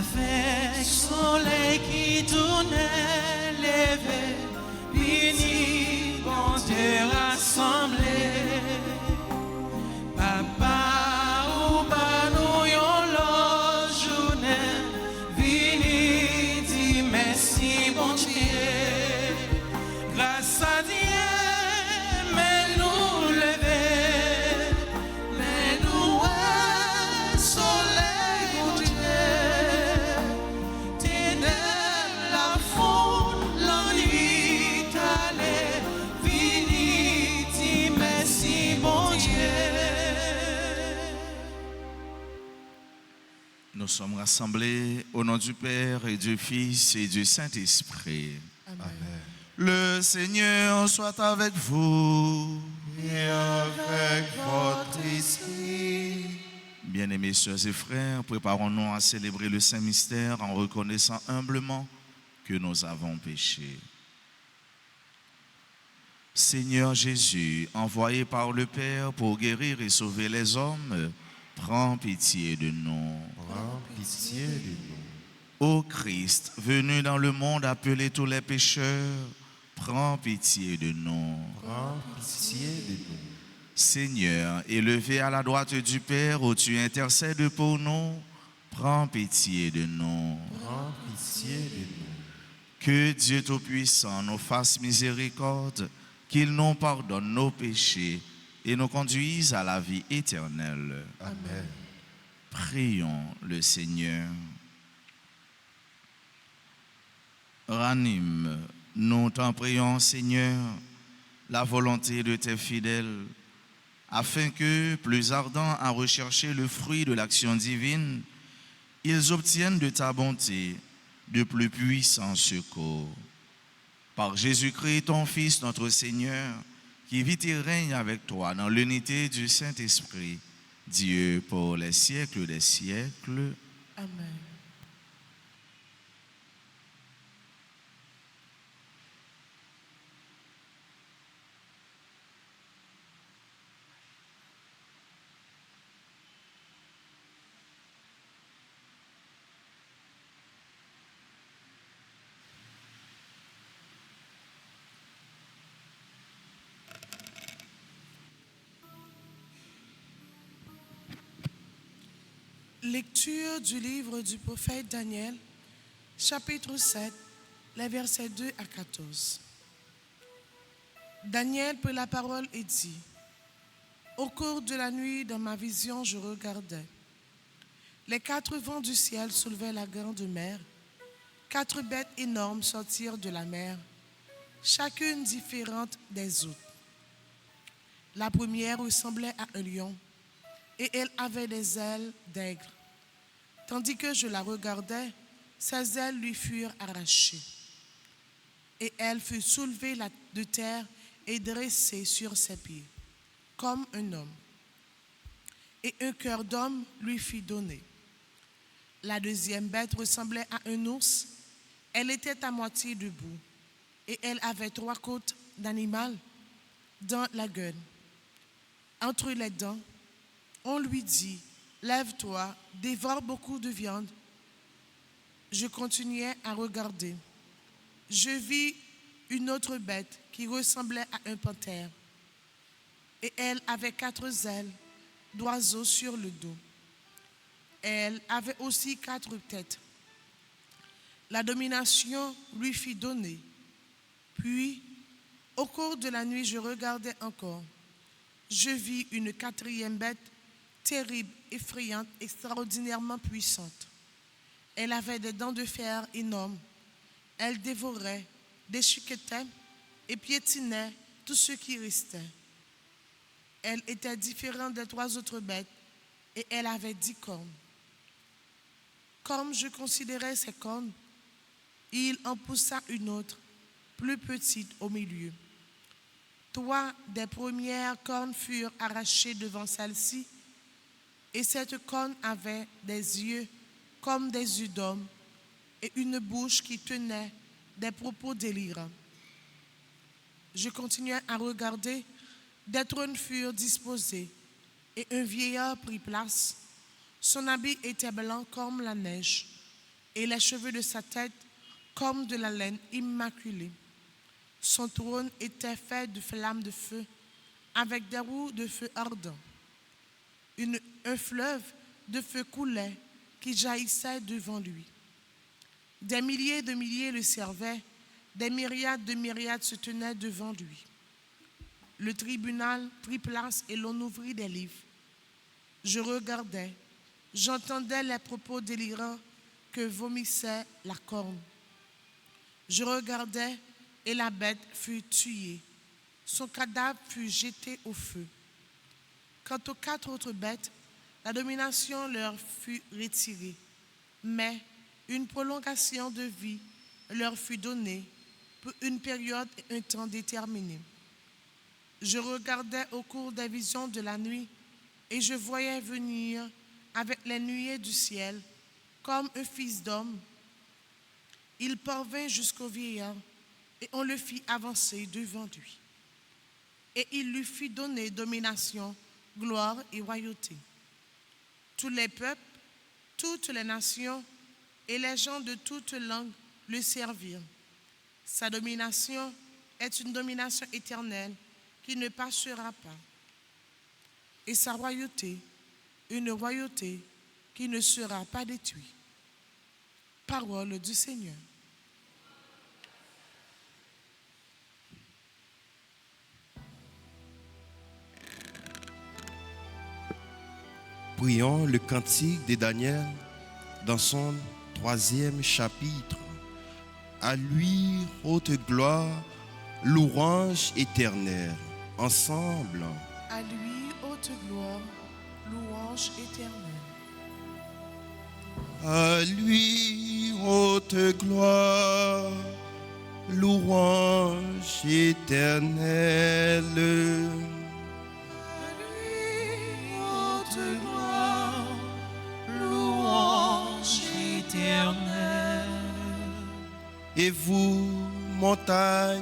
avec soleil qui tournait levé, béni, bon Dieu rassemblé. Papa, ou ba nous yon l'autre journée, béni, dis merci, bon Dieu. Grâce à Dieu, mais nous lever, mais nous soleil, mon Dieu. Ténèbres, la foule, l'ennui, t'allais, vini, dis merci, bon Dieu. Nous sommes rassemblés au nom du Père et du Fils et du Saint-Esprit. Amen. Le Seigneur soit avec vous. Et avec votre esprit. Bien-aimés sœurs et frères, préparons-nous à célébrer le Saint-Mystère en reconnaissant humblement que nous avons péché. Seigneur Jésus, envoyé par le Père pour guérir et sauver les hommes, prends pitié de nous. Prends pitié de nous. Ô Christ, venu dans le monde appeler tous les pécheurs, prends pitié de nous. Prends pitié de nous. Seigneur, élevé à la droite du Père où tu intercèdes pour nous, prends pitié de nous. Prends pitié de nous. Que Dieu Tout-Puissant nous fasse miséricorde, qu'il nous pardonne nos péchés et nous conduise à la vie éternelle. Amen. Prions le Seigneur. Ranime, nous t'en prions, Seigneur, la volonté de tes fidèles, afin que, plus ardents à rechercher le fruit de l'action divine, ils obtiennent de ta bonté de plus puissants secours. Par Jésus-Christ, ton Fils, notre Seigneur, qui vit et règne avec toi dans l'unité du Saint-Esprit, Dieu pour les siècles des siècles. Amen. Lecture du livre du prophète Daniel, chapitre 7, les versets 2 à 14. Daniel prit la parole et dit: Au cours de la nuit, dans ma vision, je regardais. Les 4 vents du ciel soulevaient la grande mer. 4 bêtes énormes sortirent de la mer, chacune différente des autres. La première ressemblait à un lion, et elle avait des ailes d'aigle. Tandis que je la regardais, ses ailes lui furent arrachées. Et elle fut soulevée de terre et dressée sur ses pieds, comme un homme. Et un cœur d'homme lui fut donné. La deuxième bête ressemblait à un ours. Elle était à moitié debout, et elle avait 3 côtes d'animal dans la gueule. Entre les dents, on lui dit: Lève-toi, dévore beaucoup de viande. Je continuais à regarder. Je vis une autre bête qui ressemblait à un panthère. Et elle avait 4 ailes d'oiseau sur le dos. Elle avait aussi 4 têtes. La domination lui fut donnée. Puis, au cours de la nuit, je regardais encore. Je vis une 4e bête, terrible, effrayante, extraordinairement puissante. Elle avait des dents de fer énormes. Elle dévorait, déchiquetait et piétinait tout ce qui restait. Elle était différente des 3 autres bêtes et elle avait 10 cornes. Comme je considérais ces cornes, il en poussa une autre, plus petite au milieu. 3 des premières cornes furent arrachées devant celle-ci, et cette corne avait des yeux comme des yeux d'homme et une bouche qui tenait des propos délirants. Je continuais à regarder, des trônes furent disposés et un vieillard prit place. Son habit était blanc comme la neige et les cheveux de sa tête comme de la laine immaculée. Son trône était fait de flammes de feu, avec des roues de feu ardent. Un fleuve de feu coulait qui jaillissait devant lui. Des milliers de milliers le servaient, des myriades de myriades se tenaient devant lui. Le tribunal prit place et l'on ouvrit des livres. Je regardais, j'entendais les propos délirants que vomissait la corne. Je regardais et la bête fut tuée. Son cadavre fut jeté au feu. Quant aux 4 autres bêtes, la domination leur fut retirée, mais une prolongation de vie leur fut donnée pour une période et un temps déterminés. Je regardais au cours des visions de la nuit et je voyais venir avec les nuées du ciel comme un fils d'homme. Il parvint jusqu'au vieillard et on le fit avancer devant lui. Et il lui fit donner domination, gloire et royauté. Tous les peuples, toutes les nations et les gens de toutes langues le servirent. Sa domination est une domination éternelle qui ne passera pas. Et sa royauté, une royauté qui ne sera pas détruite. Parole du Seigneur. Prions le cantique de Daniel dans son 3e chapitre. À lui, haute gloire, louange éternelle. Ensemble. À lui, haute gloire, louange éternelle. À lui, haute gloire, louange éternelle. Et vous, montagnes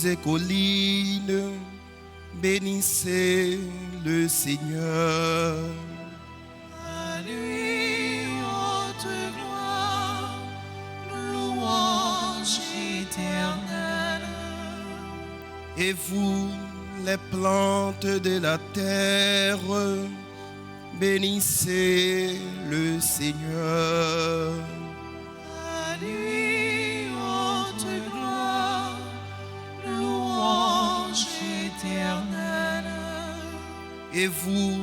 et collines, bénissez le Seigneur. À lui, haute gloire, louange éternelle. Et vous, les plantes de la terre, bénissez le Seigneur. À lui, haute gloire, louange éternelle. Et vous,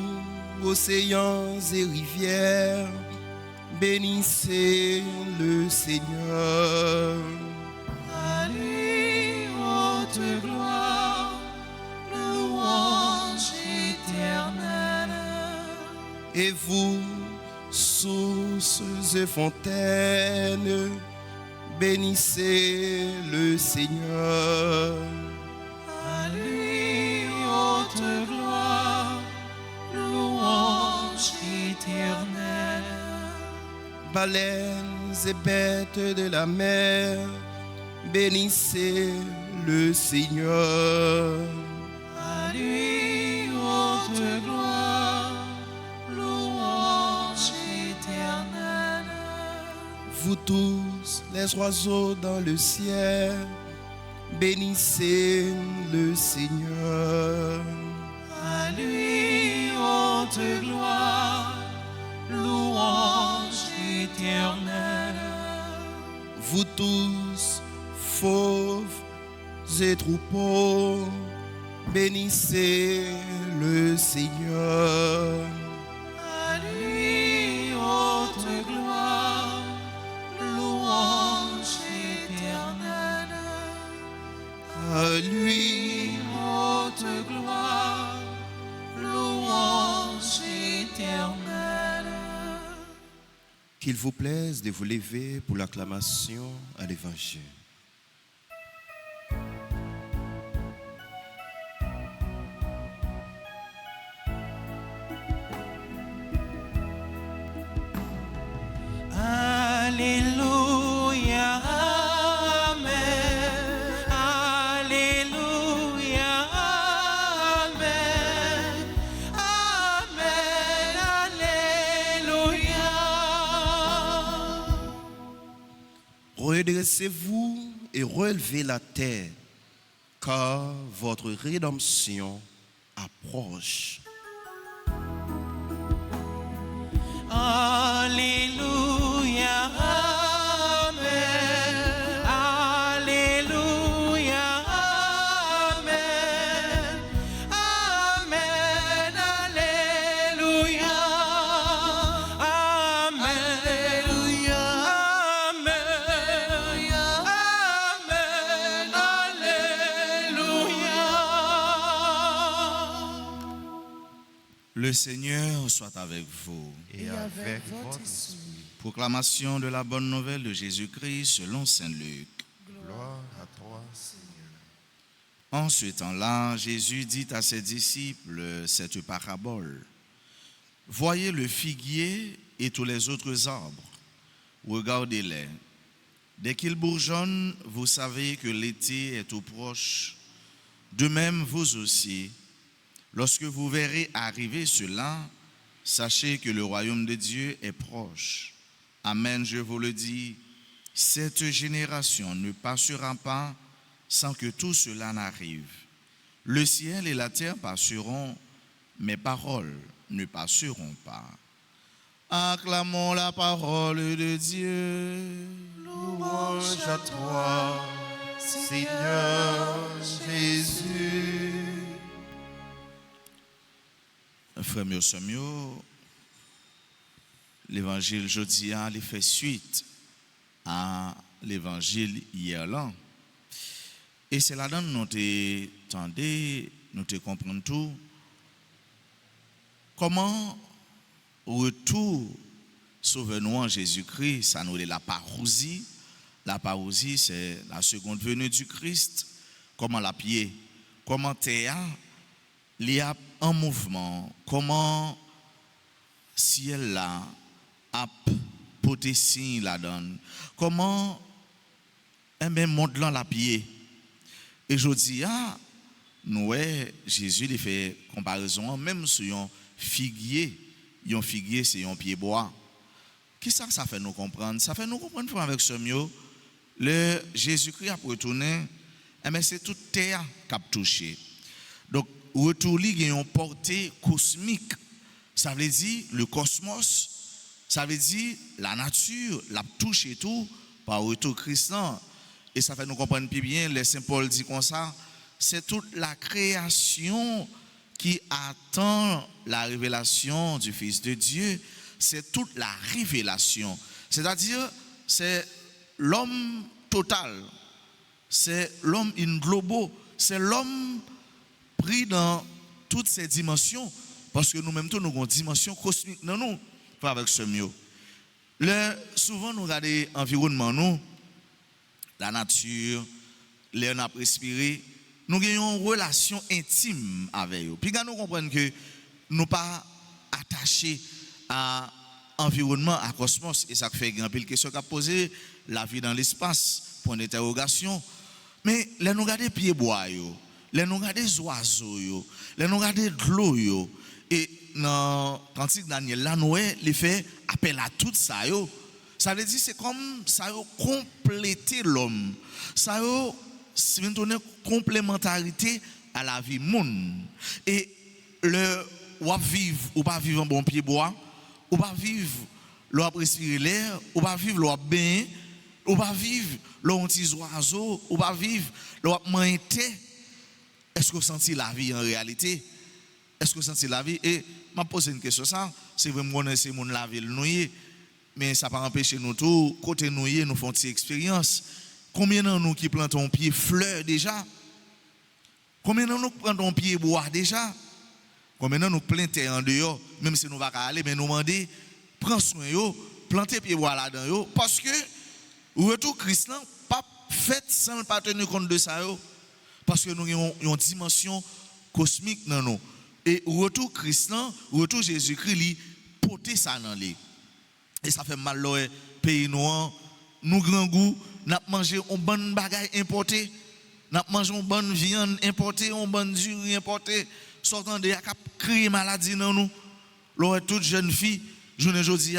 océans et rivières, bénissez le Seigneur. À lui, haute gloire, louange éternelle. Et vous, sources et fontaines, bénissez le Seigneur. À lui, haute gloire, louange éternelle. Baleines et bêtes de la mer, bénissez le Seigneur. À lui, haute gloire, louange éternelle. Vous tous, les oiseaux dans le ciel, bénissez le Seigneur. À lui, haute gloire, louange éternelle. Vous tous, fauves et troupeaux, bénissez le Seigneur. À lui, haute gloire, louange éternelle. À lui, Haute gloire, louange éternelle. qu'il vous plaise de vous lever pour l'acclamation à l'Évangile. Alléluia, Amen. Alléluia, Amen. Amen, Alléluia. Dressez-vous et relevez la tête, car votre rédemption approche. Alléluia, Amen. Alléluia, Amen. Amen, Alléluia. Amen, Alléluia. Amen, Alléluia. Le Seigneur soit avec vous. Et avec votre esprit. Proclamation de la bonne nouvelle de Jésus-Christ selon saint Luc. Gloire à toi, Seigneur. En ce temps-là, Jésus dit à ses disciples cette parabole. Voyez le figuier et tous les autres arbres. Regardez-les. Dès qu'ils bourgeonnent, vous savez que l'été est tout proche. De même, vous aussi, lorsque vous verrez arriver cela, sachez que le royaume de Dieu est proche. Amen, je vous le dis, cette génération ne passera pas sans que tout cela n'arrive. Le ciel et la terre passeront, mes paroles ne passeront pas. Acclamons la parole de Dieu. Louange à toi, Seigneur Jésus. Frère Mio, l'évangile jeudi il fait suite à l'évangile hier là. Et c'est là-dedans nous t'entendons, nous te comprenons tout. Comment retour sauve-nous en Jésus-Christ, ça nous est la parousie. La parousie, c'est la seconde venue du Christ. Comment la pied, comment terre, il y a un mouvement, comment ciel là a porté signe la donne, comment un même monde là la pied. Et je dis, nous, Jésus il fait comparaison même sur un figuier c'est un pied bois. Qu'est-ce que ça fait nous comprendre? Ça fait nous comprendre avec ce mieux, le Jésus-Christ a retourné, c'est toute terre qui a touché. Donc, retour li a une portée cosmique. Ça veut dire le cosmos, ça veut dire la nature, la touche et tout, par retour Christ. Et ça fait nous comprendre plus bien, le Saint Paul dit comme ça, c'est toute la création qui attend la révélation du Fils de Dieu. C'est toute la révélation. C'est-à-dire, c'est l'homme total. C'est l'homme in globo. C'est l'homme pris dans toutes ces dimensions. Parce que nous-mêmes, nous avons une dimension cosmique. Non, nous, pas avec ce mieux. Souvent, nous regardons l'environnement, nous, la nature, l'air n'a respiré. Nous avons une relation intime avec eux. Puis quand nous comprenons que nous ne sommes pas attachés à l'environnement, à cosmos, et ça fait grand pile question qu'a posé la vie dans l'espace, point d'interrogation. Mais là nous regardons pieds bois, là nous regardons les oiseaux, là nous regardons de l'eau, et dans le cantique Daniel, là nous les fait appel à tout ça. Ça veut dire c'est comme ça compléter l'homme. Ça c'est une complémentarité à la vie monde. Et le ou vivre ou pas vivre en bon pied bois, ou pas vivre l'on respirer l'air, ou pas vivre l'on bain, ou pas vivre l'on petit oiseau, ou pas vivre l'on manger. Est-ce que vous sentez la vie en réalité? Est-ce que vous sentez la vie? Et m'a posé une question ça, c'est vraiment connaissez mon la ville nouée, mais ça pas empêcher nous tout côté noué nous font une expérience. Combien de nous qui plantons pied fleurs déjà? Combien de nous plantons pied bois déjà? Combien de nous plantons en dehors, même si nous ne pouvons pas aller, mais nous demandons, prends soin yo, plantez pied bois là-dedans parce que retour Christ n'a pas fait sans ne pas tenir compte de ça parce que nous avons une dimension cosmique dans nous. Et retour Christ, retour Jésus-Christ, il porte ça dans lui. Et ça fait mal le pays noir, nous grand goût, nous mangé une bonne bagaille importée, nous mangé une bonne viande importée, une bonne durée importée, sortant de cap créer maladie dans nous. L'on toute jeune fille, journée aujourd'hui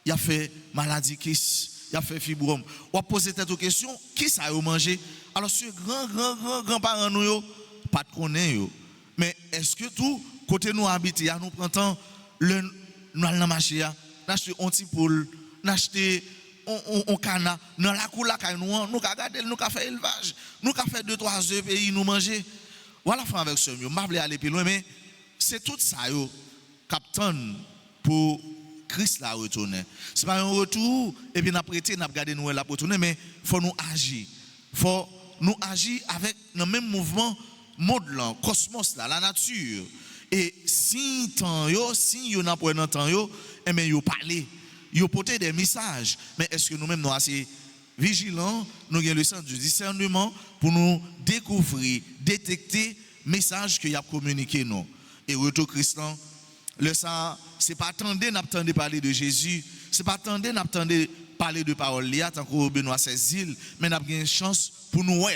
il a fait maladie kiss, il a fait fibrome. On a posé cette question, qui ça a mangé? Alors, ce grand-parents nous, yo, pas de connaître. Mais est-ce que tout, côté nous habiter, nous prenons nous allons marcher, nous achetons un petit poule, nous achetons un canard, dans la cour, nous avons gardé, nous avons fait élevage, nous avons fait 2-3 heures pays, nous manger. Voilà, frère avec ce mieux. Je vais aller plus loin, mais c'est tout ça, captain, pour Christ la retourner. Ce n'est pas un retour, et puis nous prêté, nous gardé nous la retourner, mais il faut nous agir. Il faut nous agir avec le même mouvement, monde là, cosmos là, la nature. Et si tant yo, si yo n'a pas un temps yo, eh bien yo parler, yo porter des messages. Mais est-ce que nous-mêmes nous assez vigilants, nous avons le sens du discernement pour nous découvrir, détecter messages que y a communiqué nous. Et retour Christ, le sang, c'est pas attendre n'attendre parler de Jésus, c'est pas attendre n'attendre parler de parole là tant que Benoît Cécile, mais n'a une chance pour nous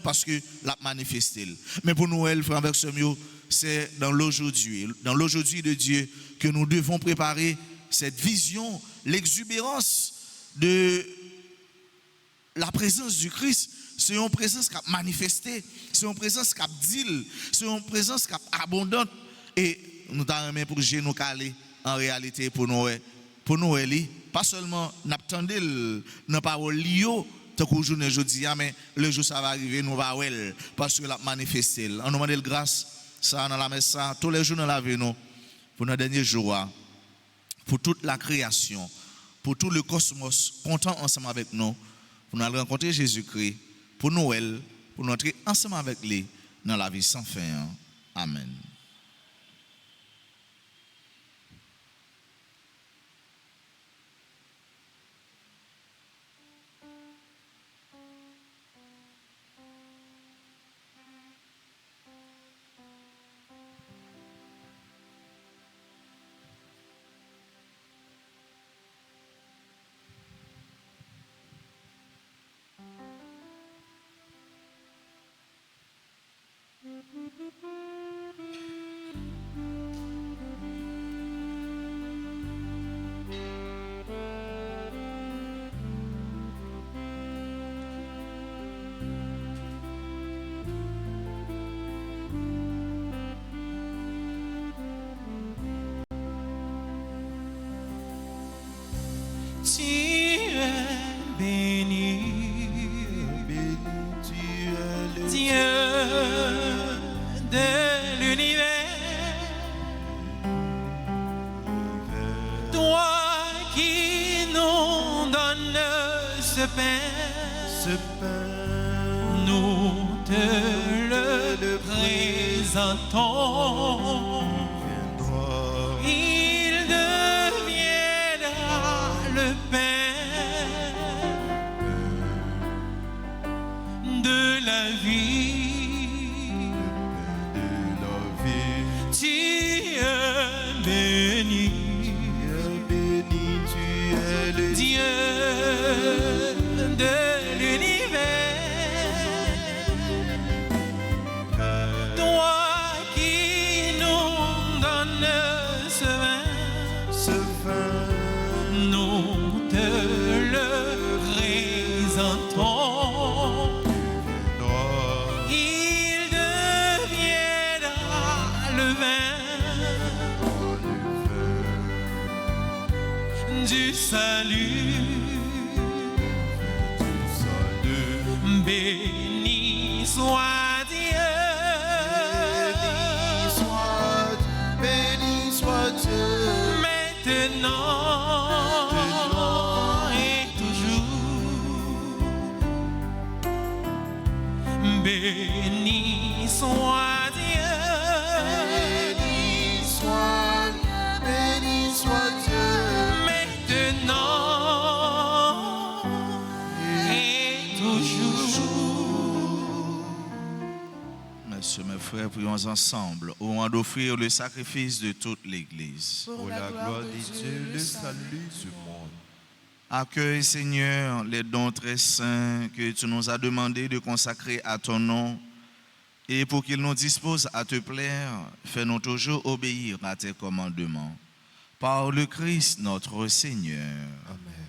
parce que l'a manifesté. Mais pour nous frère avec ce mieux, c'est dans l'aujourd'hui de Dieu que nous devons préparer cette vision, l'exubérance de la présence du Christ. C'est une présence qui a manifesté, c'est une présence qui a dit, c'est une présence qui a abondante. Et nous t'avons pour nous caler en réalité pour nous pas seulement n'attendez dans parole lio tant que journée aujourd'hui, mais le jour ça va arriver nous va parce que l'a manifesté. On nous demande grâce ça dans la messe ça tous les jours dans la vie nous pour nos derniers jours, pour toute la création, pour tout le cosmos content ensemble avec nous pour nous rencontrer Jésus-Christ pour Noël, pour nous entrer ensemble avec lui dans la vie sans fin. Amen. Tu es béni, tu es le Dieu de l'univers, toi qui nous donnes ce pain, nous te le présentons. Il deviendra le pain de la vie. Tu es béni, tu es le Dieu de l'univers, toi qui nous donnes ce vin, nous te le présentons. Il deviendra le vin du salut. Béni soit Dieu, béni soit Dieu, maintenant et toujours. Béni soit Dieu, béni soit Dieu, maintenant et toujours. Messieurs, mes frères, prions ensemble au moment d'offrir le sacrifice de toute l'Église. Pour la gloire de Dieu, le salut du monde. Accueille, Seigneur, les dons très saints que tu nous as demandé de consacrer à ton nom. Et pour qu'ils nous disposent à te plaire, fais-nous toujours obéir à tes commandements. Par le Christ notre Seigneur. Amen.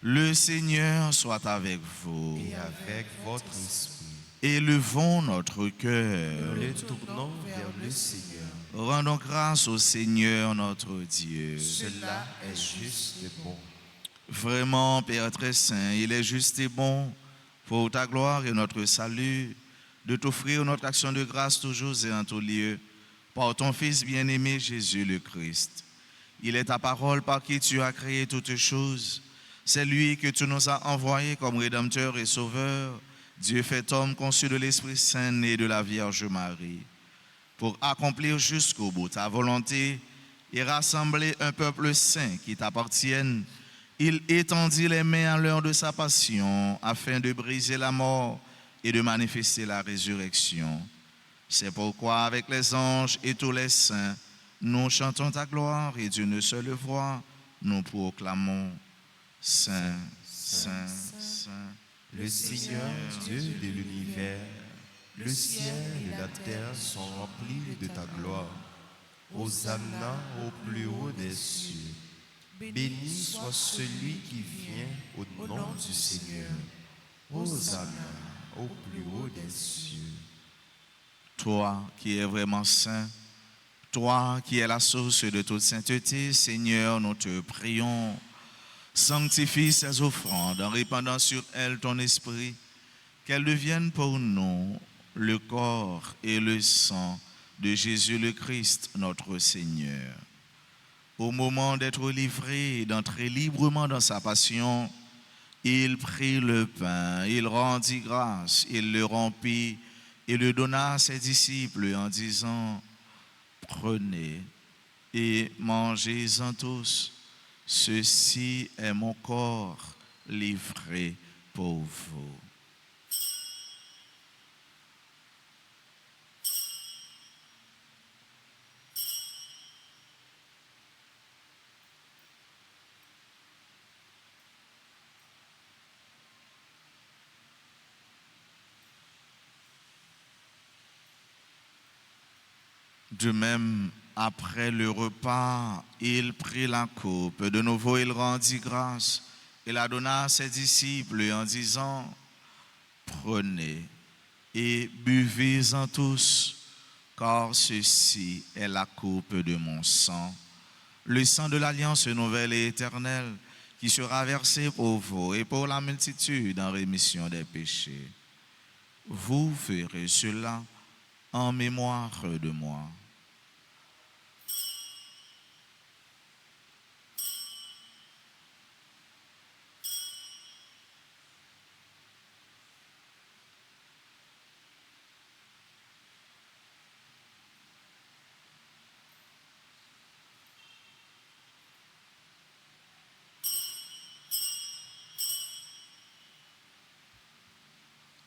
Le Seigneur soit avec vous. et avec votre esprit. Élevons notre cœur. Nous le tournons vers le Seigneur. Rendons grâce au Seigneur notre Dieu. Cela est juste et bon. Vraiment, Père très saint, il est juste et bon, pour ta gloire et notre salut, de t'offrir notre action de grâce toujours et en tout lieu, par ton Fils bien-aimé Jésus le Christ. Il est ta parole par qui tu as créé toutes choses. C'est lui que tu nous as envoyé comme Rédempteur et Sauveur, Dieu fait homme conçu de l'Esprit Saint, né de la Vierge Marie, pour accomplir jusqu'au bout ta volonté et rassembler un peuple saint qui t'appartienne. Il étendit les mains à l'heure de sa passion afin de briser la mort et de manifester la résurrection. C'est pourquoi avec les anges et tous les saints, nous chantons ta gloire et d'une seule voix, nous proclamons Saint, Saint, Saint. Le Seigneur Dieu de l'univers, le ciel et la terre sont remplis de ta gloire. Hosanna au plus haut des cieux. Béni soit celui qui vient au nom du Seigneur. Hosanna au plus haut des cieux. Toi qui es vraiment saint, toi qui es la source de toute sainteté, Seigneur, nous te prions. Sanctifie ces offrandes en répandant sur elles ton esprit, qu'elles deviennent pour nous le corps et le sang de Jésus le Christ, notre Seigneur. Au moment d'être livré et d'entrer librement dans sa passion, il prit le pain, il rendit grâce, il le rompit et le donna à ses disciples en disant, « Prenez et mangez-en tous. Ceci est mon corps livré pour vous. » De même, après le repas, il prit la coupe. De nouveau, il rendit grâce et la donna à ses disciples en disant, « Prenez et buvez-en tous, car ceci est la coupe de mon sang, le sang de l'alliance nouvelle et éternelle, qui sera versé pour vous et pour la multitude en rémission des péchés. Vous ferez cela en mémoire de moi. »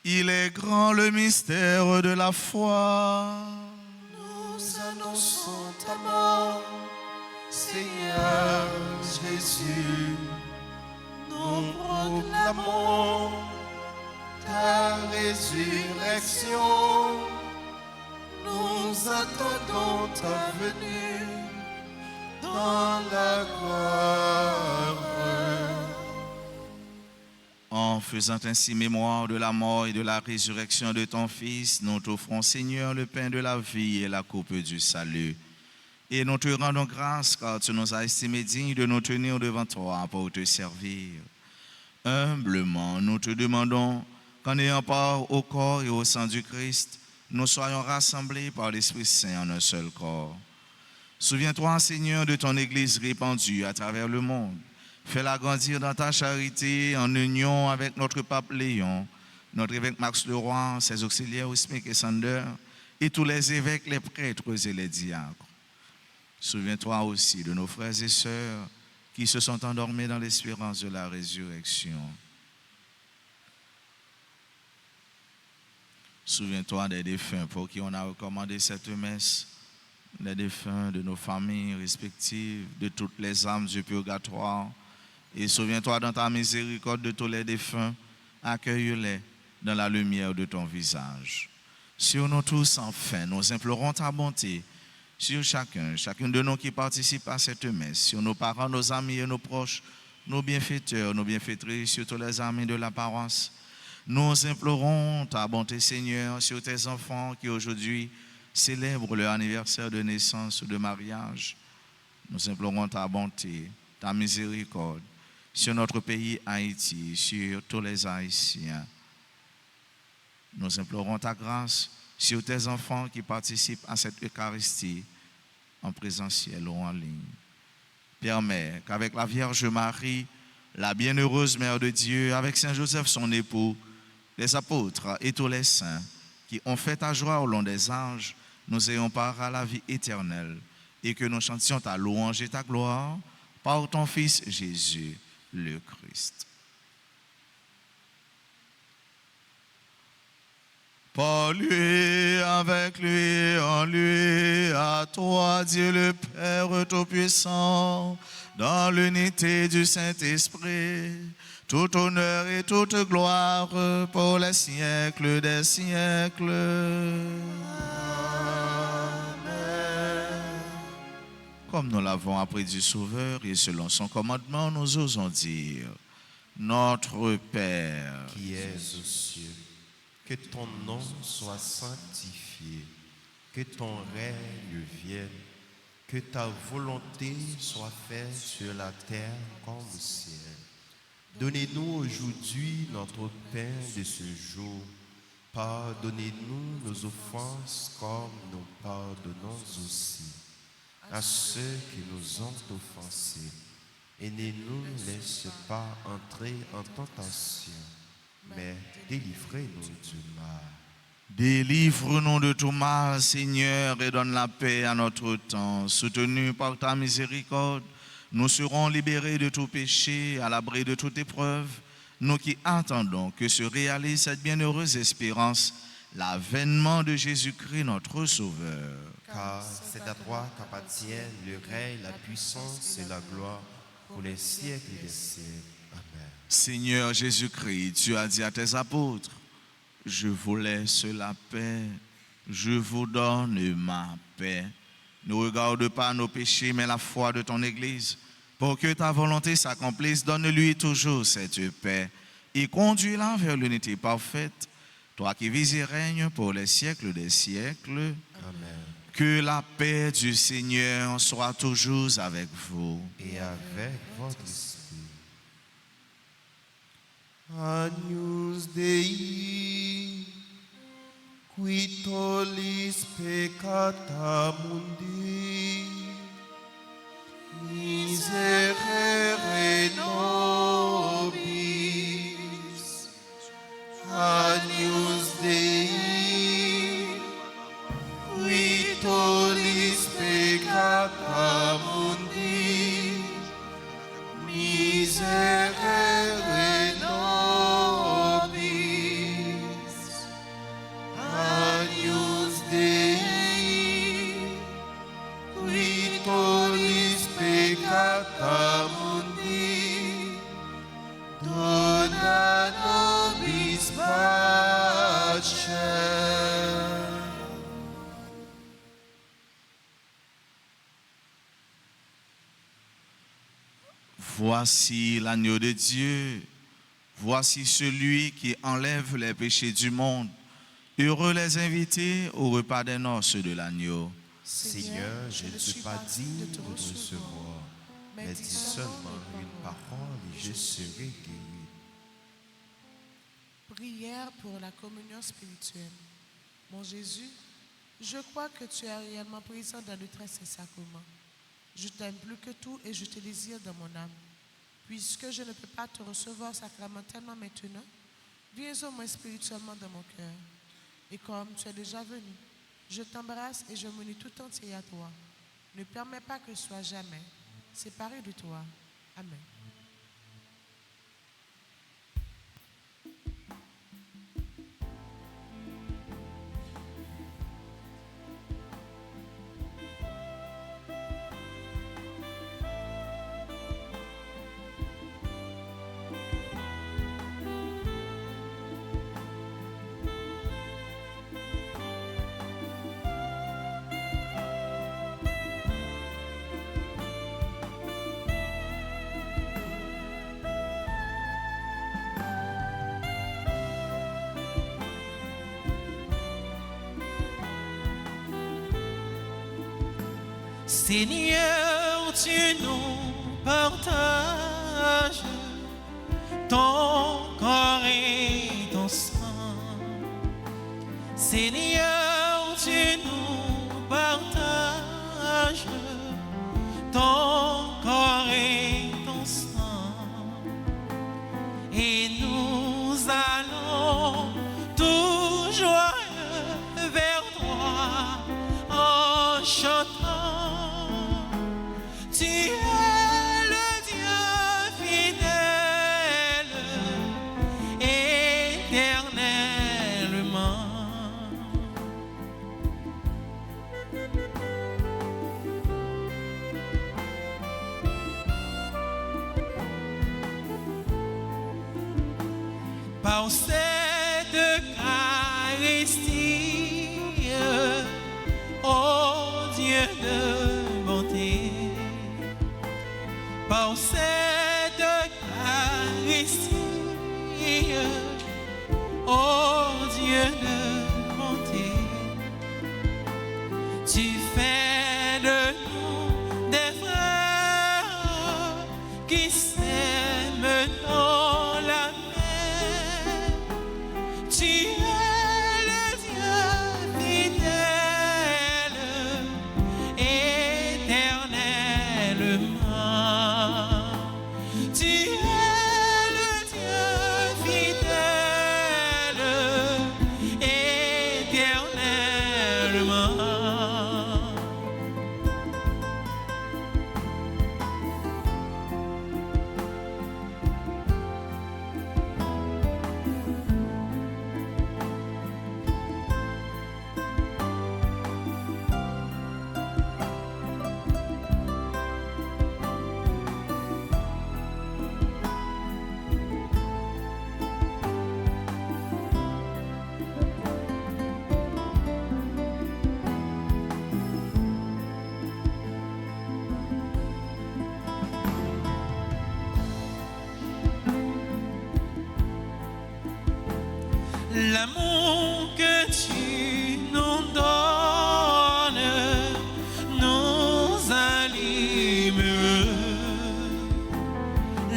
Il est grand le mystère de la foi. Nous annonçons ta mort, Seigneur Jésus. Nous proclamons ta résurrection. Nous attendons ta venue dans la gloire. En faisant ainsi mémoire de la mort et de la résurrection de ton Fils, nous t'offrons, Seigneur, le pain de la vie et la coupe du salut. Et nous te rendons grâce car tu nous as estimés dignes de nous tenir devant toi pour te servir. Humblement, nous te demandons qu'en ayant part au corps et au sang du Christ, nous soyons rassemblés par l'Esprit Saint en un seul corps. Souviens-toi, Seigneur, de ton Église répandue à travers le monde. Fais-la grandir dans ta charité en union avec notre pape Léon, notre évêque Max Leroy, ses auxiliaires Wismick et Sander, et tous les évêques, les prêtres et les diacres. Souviens-toi aussi de nos frères et sœurs qui se sont endormis dans l'espérance de la résurrection. Souviens-toi des défunts pour qui on a recommandé cette messe, des défunts de nos familles respectives, de toutes les âmes du purgatoire. Et souviens-toi dans ta miséricorde de tous les défunts, accueille-les dans la lumière de ton visage. Sur nous tous, enfin, nous implorons ta bonté, sur chacun de nous qui participe à cette messe, sur nos parents, nos amis et nos proches, nos bienfaiteurs, nos bienfaitrices, sur tous les amis de la paroisse. Nous implorons ta bonté, Seigneur, sur tes enfants qui aujourd'hui célèbrent leur anniversaire de naissance ou de mariage. Nous implorons ta bonté, ta miséricorde sur notre pays Haïti, sur tous les Haïtiens. Nous implorons ta grâce sur tes enfants qui participent à cette Eucharistie en présentiel ou en ligne. Permets qu'avec la Vierge Marie, la bienheureuse Mère de Dieu, avec Saint Joseph son époux, les apôtres et tous les saints qui ont fait ta joie au long des âges, nous ayons part à la vie éternelle et que nous chantions ta louange et ta gloire par ton Fils Jésus, le Christ. Par lui, avec lui, en lui, à toi, Dieu le Père Tout-Puissant, dans l'unité du Saint-Esprit, tout honneur et toute gloire pour les siècles des siècles. Amen. Comme nous l'avons appris du Sauveur et selon son commandement, nous osons dire, Notre Père, qui es aux cieux, que ton nom soit sanctifié, que ton règne vienne, que ta volonté soit faite sur la terre comme au ciel. Donnez-nous aujourd'hui notre pain de ce jour. Pardonnez-nous nos offenses comme nous pardonnons aussi à ceux qui nous ont offensés. Et ne nous laisse pas entrer en tentation, mais délivrez-nous du mal. Délivre-nous de tout mal, Seigneur, et donne la paix à notre temps. Soutenus par ta miséricorde, nous serons libérés de tout péché, à l'abri de toute épreuve, nous qui attendons que se réalise cette bienheureuse espérance, l'avènement de Jésus-Christ, notre Sauveur. Car c'est à toi qu'appartiennent le règne, la puissance et la gloire pour les siècles des siècles. Amen. Seigneur Jésus-Christ, tu as dit à tes apôtres, je vous laisse la paix, je vous donne ma paix. Ne regarde pas nos péchés, mais la foi de ton Église. Pour que ta volonté s'accomplisse, donne-lui toujours cette paix et conduis-la vers l'unité parfaite, toi qui vis et règnes pour les siècles des siècles. Amen. Que la paix du Seigneur soit toujours avec vous. Et avec votre esprit. Agnus Dei, qui tollis peccata mundi, miserere nobis. Agnus Dei, qui tollis peccata mundi, miserere nobis. Agnus Dei, qui tollis peccata mundi, dona nobis pacem. Voici l'agneau de Dieu, voici celui qui enlève les péchés du monde. Heureux les invités au repas des noces de l'agneau. Seigneur, je ne suis pas digne de te recevoir, mais dis seulement une parole et je serai guéri. Prière pour la communion spirituelle. Mon Jésus, je crois que tu es réellement présent dans le très saint sacrement. Je t'aime plus que tout et je te désire dans mon âme. Puisque je ne peux pas te recevoir sacramentellement maintenant, viens au moins spirituellement dans mon cœur. Et comme tu es déjà venu, je t'embrasse et je m'unis tout entier à toi. Ne permets pas que je sois jamais séparé de toi. Amen. Seigneur, tu nous partages ton corps et ton sang. Seigneur, tu nous partages ton corps et ton sang. Et nous allons toujours vers toi en chantant. Tu es le Dieu fidèle, éternellement. Par cette Eucharistie, ô Dieu de bonté, par cette Eucharistie, ô Dieu de bonté, tu fais de nous des frères qui s'aiment dans la paix. Tu es le Dieu fidèle, éternellement. Tu es le Dieu fidèle, éternellement. L'amour que tu nous donnes nous anime.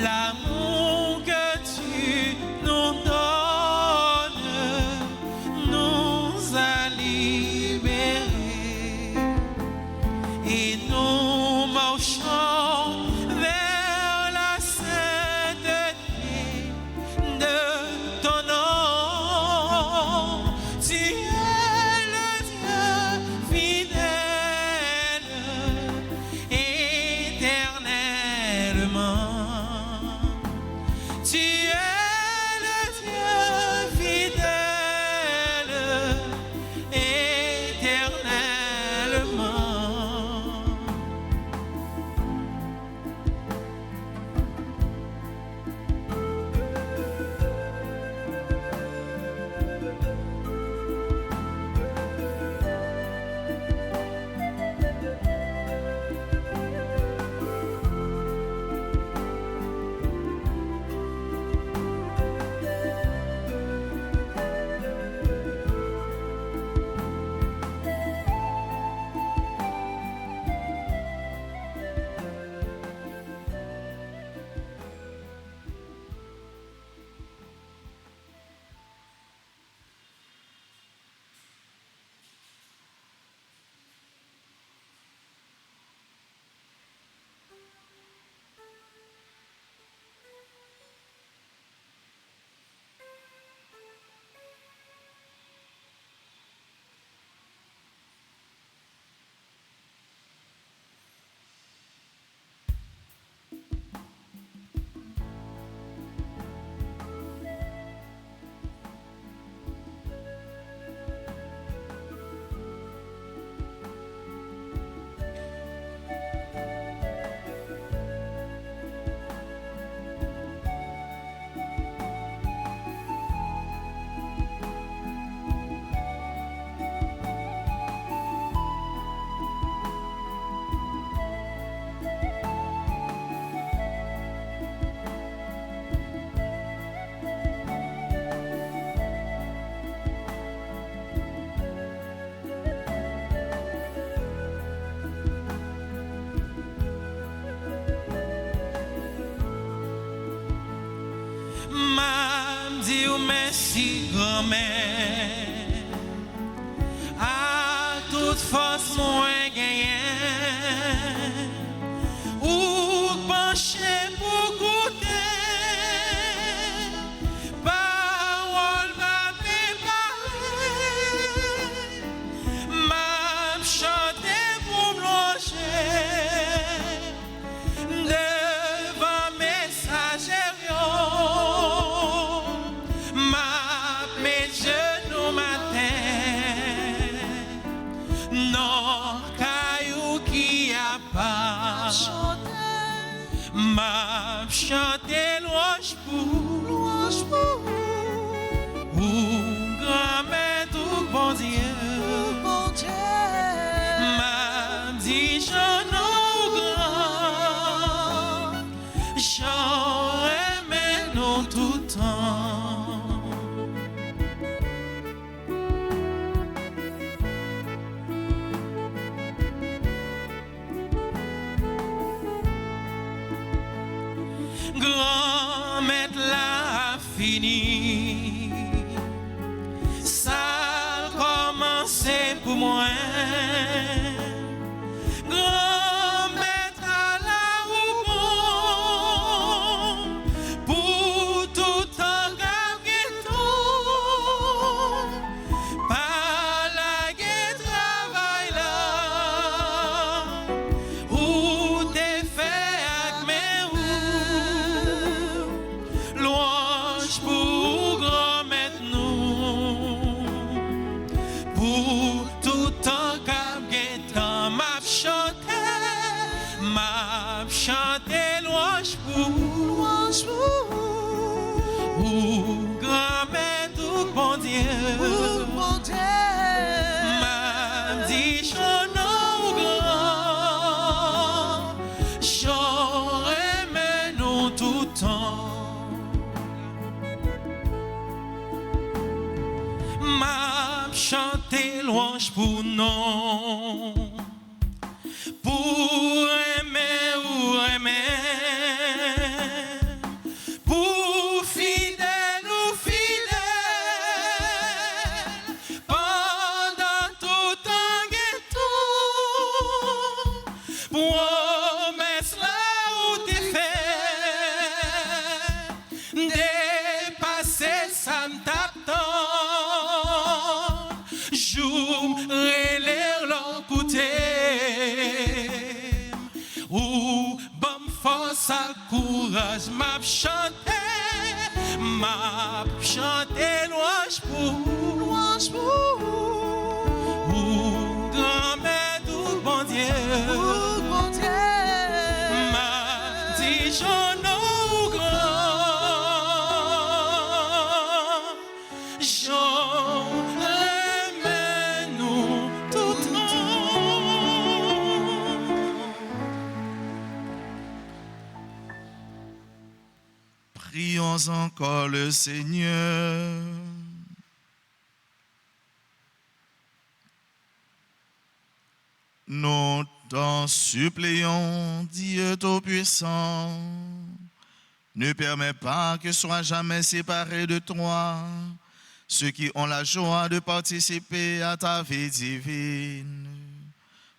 L'amour que tu nous donnes nous a libérés. Et nous marchons vers la sainteté de ton nom. Tu es dire merci grand-mère. À toute force moins gagnée, ou pencher pour goûter. Parole m'a préparé, m'a chanté pour me loger devant messager, m'a mes genoux matin, non caillou qui a pas, m'a chanté louange pour grand-mère tout bon Dieu, m'a dit j'en grand, j'en aimais nous tout temps. Grand-mère l'a fini, ça a commencé pour moi. Grand-mère à la roue pour tout engager tout, par la guerre travail là, où t'es fait avec mes roues, louange pour grand-mère nous, pour tout engager tant m'a chanté louange pour grand-mère tout bon Dieu, m'a dit j'en grand, j'en aimais nous tout temps, m'a chanté louange pour nous, pour aimer ou aimer, pour fidèle ou fidèle, pendant tout temps et tout, promesse là où t'es fait, dépasser ça me tape tant, jour relève l'en côté. Ou bon force à courage m'a chanté louange pour ou grand-mère tout bon Dieu, m'a dit j'en grand, j'en aimais nous tout Prions encore le Seigneur. Nous t'en supplions, Dieu Tout-Puissant, ne permets pas que soient jamais séparés de toi ceux qui ont la joie de participer à ta vie divine.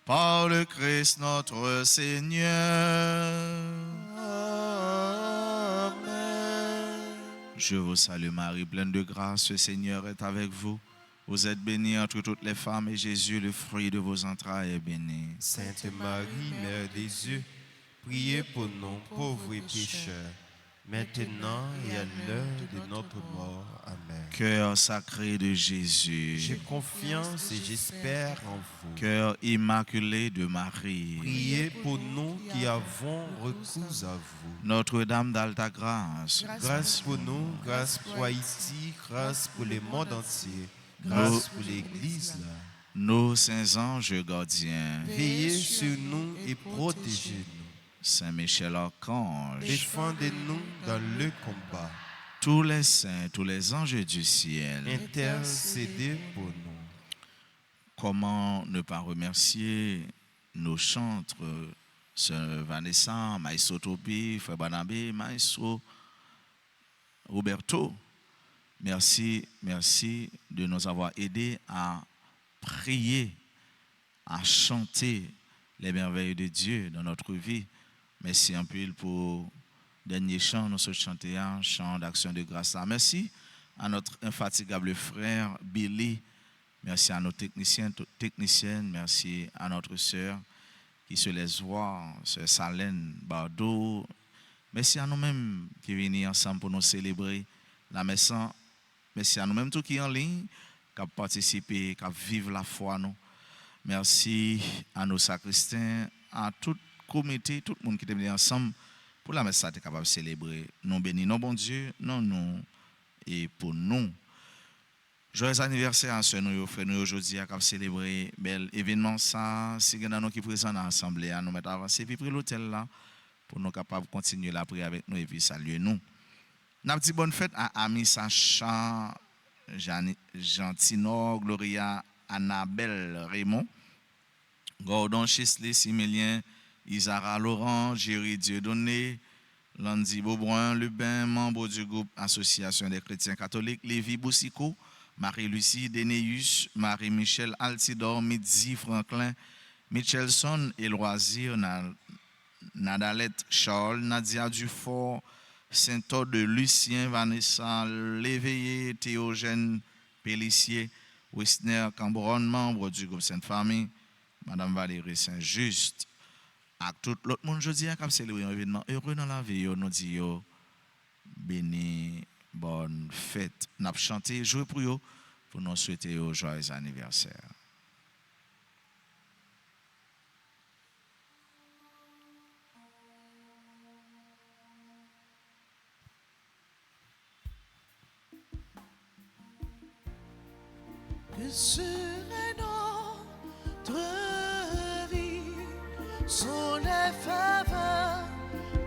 Par le Christ notre Seigneur. Je vous salue Marie, pleine de grâce, le Seigneur est avec vous. Vous êtes bénie entre toutes les femmes et Jésus, le fruit de vos entrailles, est béni. Sainte Marie, Mère des Dieux, priez pour nous pauvres et pécheurs, maintenant et à l'heure de notre mort. Amen. Cœur sacré de Jésus, J'ai confiance et j'espère en vous. cœur immaculé de Marie, Priez pour nous qui avons recours à vous. Notre-Dame d'Alta Grâce, Grâce pour nous, grâce pour Haïti, grâce pour le monde entier, grâce pour l'Église. nos saints anges gardiens, Veillez sur nous et protégez-nous. Saint Michel Archange, Défendez-nous dans le combat. tous les saints, tous les anges du ciel. Intercédez pour nous. Comment ne pas remercier nos chantres, Sœur Vanessa, Maestro Topi, Frère Barnabé, Maestro Roberto, Merci de nous avoir aidés à prier, à chanter les merveilles de Dieu dans notre vie. Merci un peu pour le dernier chant, nous sommes chantés un chant d'action de grâce. Merci à notre infatigable frère Billy. Merci à nos techniciens, techniciennes. Merci à notre sœur qui se laisse voir, sœur Salène Bardot. Merci à nous-mêmes qui venons ensemble pour nous célébrer la messe. Merci à nous-mêmes tous qui sont en ligne, qui ont participé, qui vivent la foi. Nous. Merci à nos sacristains, à tout le comité, tout le monde qui est venu ensemble pour la messe capable de célébrer. Nous bénissons nos bon Dieu, nous et pour nous. Joyeux anniversaire à ceux nous frères nous aujourd'hui à célébrer bel événement ça. Si vous nous qui présent dans l'assemblée, nous mettre avancer puis pour l'hôtel là pour nous capables de continuer la prière avec nous et puis saluer nous. N'a dit bonne fête à Ami Sacha, Gentino, Gloria, Annabelle Raymond, Gordon Chisley, Simélien, Isara Laurent, Géry Dieudonné, Landy Beaubrun, Lubin, membre du groupe Association des chrétiens catholiques, Lévi Boussico, Marie-Lucie Dénéus, Marie-Michel Altidor, Midzi Franklin, Michelson et Loisir, Nadalette Charles, Nadia Dufort, Saint-Aude de Lucien, Vanessa Léveillé, Théogène Pélissier, Wisner Cambron, membre du groupe Sainte-Famille, Madame Valérie Saint-Just, à tout l'autre monde, je dis à célébrer un événement heureux dans la vie, nous disons béni, bonne fête. Nous avons chanté, joué pour eux, pour nous souhaiter un joyeux anniversaire. Que serait notre vie sans les faveurs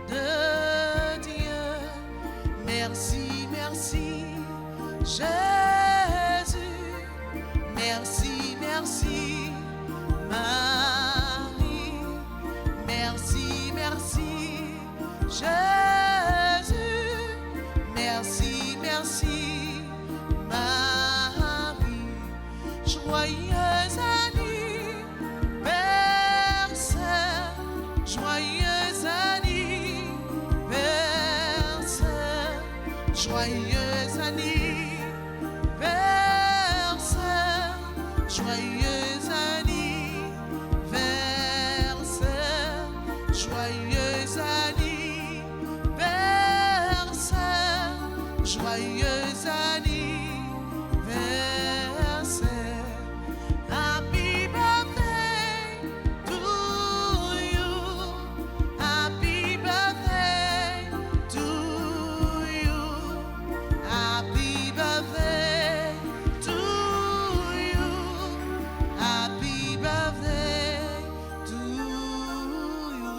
de Dieu? Merci, merci, Jésus. Merci, merci, Marie. Merci, merci, Jésus. Merci, merci, Marie. Joyeux anniversaire, joyeux anniversaire, joyeux anniversaire, joyeux anniversaire, joyeux anniversaire, joyeux anniversaire. Happy birthday to you. Happy birthday to you. Happy birthday to you. Happy birthday to you.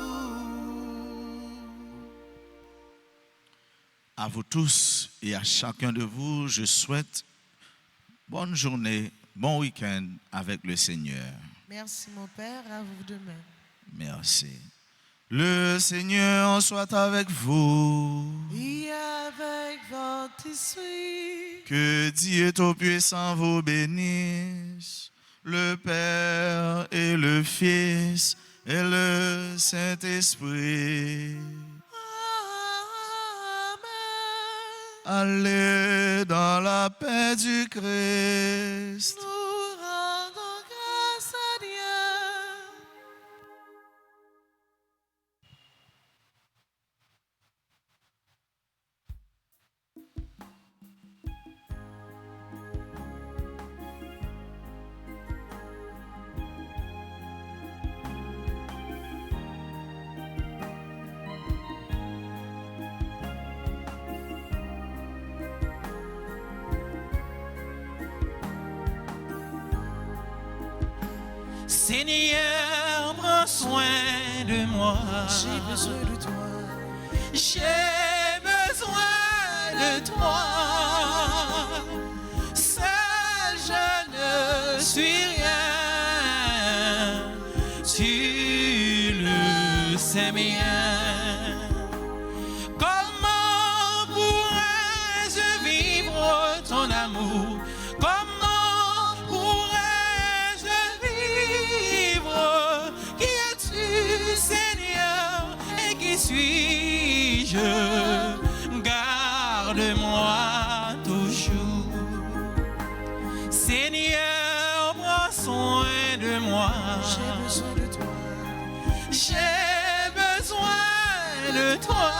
À vous tous et à chacun de vous, je souhaite bonne journée, bon week-end avec le Seigneur. Merci mon Père, à vous de même. Merci. Le Seigneur soit avec vous. Et avec votre esprit. Que Dieu Tout-Puissant vous bénisse, le Père et le Fils et le Saint-Esprit. Amen. Allez dans la paix du Christ. Nous rendons grâce à Dieu. Seigneur, prends soin de moi. J'ai besoin de toi. J'ai besoin de toi. Seul je ne suis rien. Tu le sais bien. Comment pourrais-je vivre autrement? J'ai besoin de toi. J'ai besoin de toi.